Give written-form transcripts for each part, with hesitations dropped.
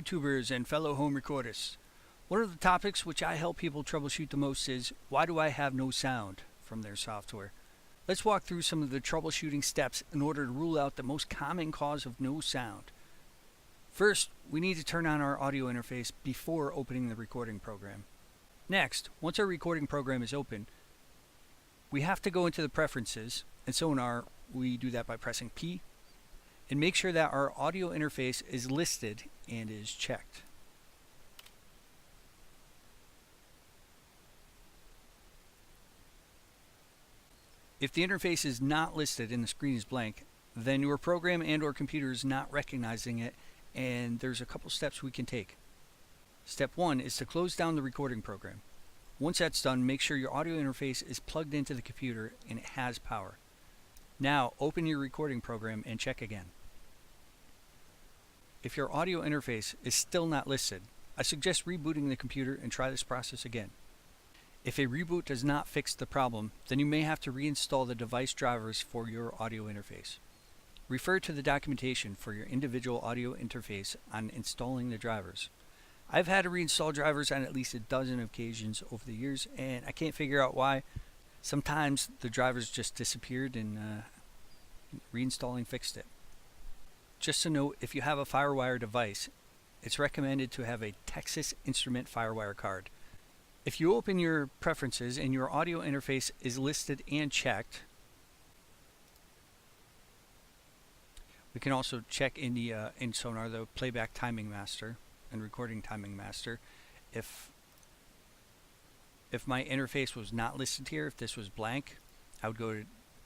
YouTubers and fellow home recordists. One of the topics which I help people troubleshoot the most is, why do I have no sound from their software? Let's walk through some of the troubleshooting steps in order to rule out the most common cause of no sound. First, we need to turn on our audio interface before opening the recording program. Next, once our recording program is open, we have to go into the preferences. In Sonar, we do that by pressing P, and make sure that our audio interface is listed and is checked. If the interface is not listed and the screen is blank, then your program and/or computer is not recognizing it, and there's a couple steps we can take. Step 1 is to close down the recording program. Once that's done, make sure your audio interface is plugged into the computer and it has power. Now open your recording program and check again. If your audio interface is still not listed, I suggest rebooting the computer and try this process again. If a reboot does not fix the problem, then you may have to reinstall the device drivers for your audio interface. Refer to the documentation for your individual audio interface on installing the drivers. I've had to reinstall drivers on at least a dozen occasions over the years, and I can't figure out why. Sometimes the drivers just disappeared and reinstalling fixed it. Just a note, if you have a FireWire device, it's recommended to have a Texas Instrument FireWire card. If you open your preferences and your audio interface is listed and checked, we can also check in the in Sonar the playback timing master and recording timing master. If my interface was not listed here, if this was blank, I would go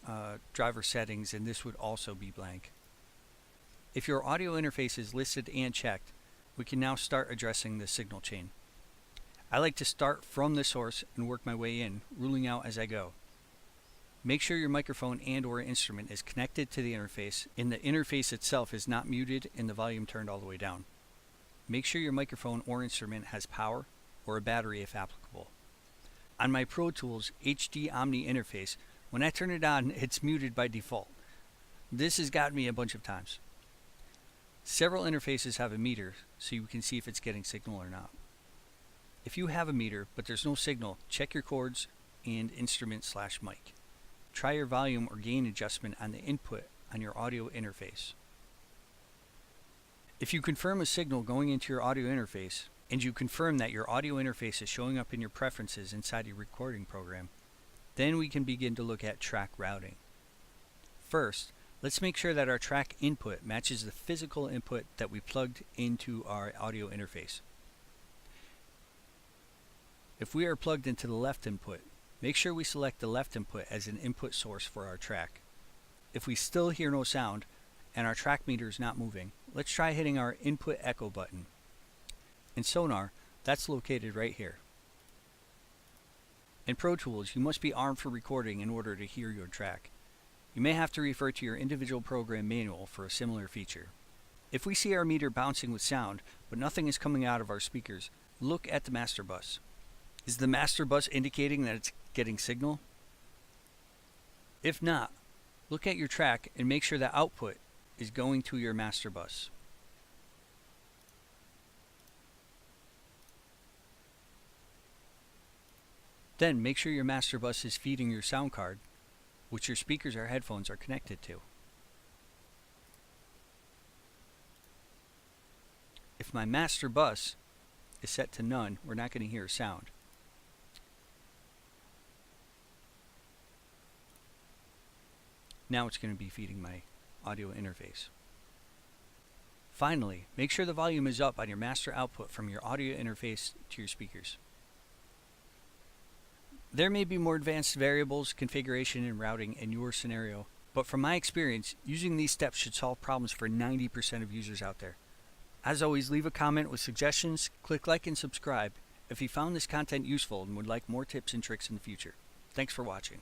to driver settings and this would also be blank. If your audio interface is listed and checked, we can now start addressing the signal chain. I like to start from the source and work my way in, ruling out as I go. Make sure your microphone and/or instrument is connected to the interface and the interface itself is not muted and the volume turned all the way down. Make sure your microphone or instrument has power or a battery if applicable. On my Pro Tools HD Omni interface, when I turn it on, it's muted by default. This has gotten me a bunch of times. Several interfaces have a meter, so you can see if it's getting signal or not. If you have a meter, but there's no signal, check your cords and instrument/mic. Try your volume or gain adjustment on the input on your audio interface. If you confirm a signal going into your audio interface, and you confirm that your audio interface is showing up in your preferences inside your recording program, then we can begin to look at track routing. First, let's make sure that our track input matches the physical input that we plugged into our audio interface. If we are plugged into the left input, make sure we select the left input as an input source for our track. If we still hear no sound and our track meter is not moving, let's try hitting our input echo button. In Sonar, that's located right here. In Pro Tools, you must be armed for recording in order to hear your track. You may have to refer to your individual program manual for a similar feature. If we see our meter bouncing with sound, but nothing is coming out of our speakers, look at the master bus. Is the master bus indicating that it's getting signal? If not, look at your track and make sure the output is going to your master bus. Then make sure your master bus is feeding your sound card, which your speakers or headphones are connected to. If my master bus is set to none, we're not going to hear a sound. Now it's going to be feeding my audio interface. Finally, make sure the volume is up on your master output from your audio interface to your speakers. There may be more advanced variables, configuration, and routing in your scenario, but from my experience, using these steps should solve problems for 90% of users out there. As always, leave a comment with suggestions, click like and subscribe if you found this content useful and would like more tips and tricks in the future. Thanks for watching.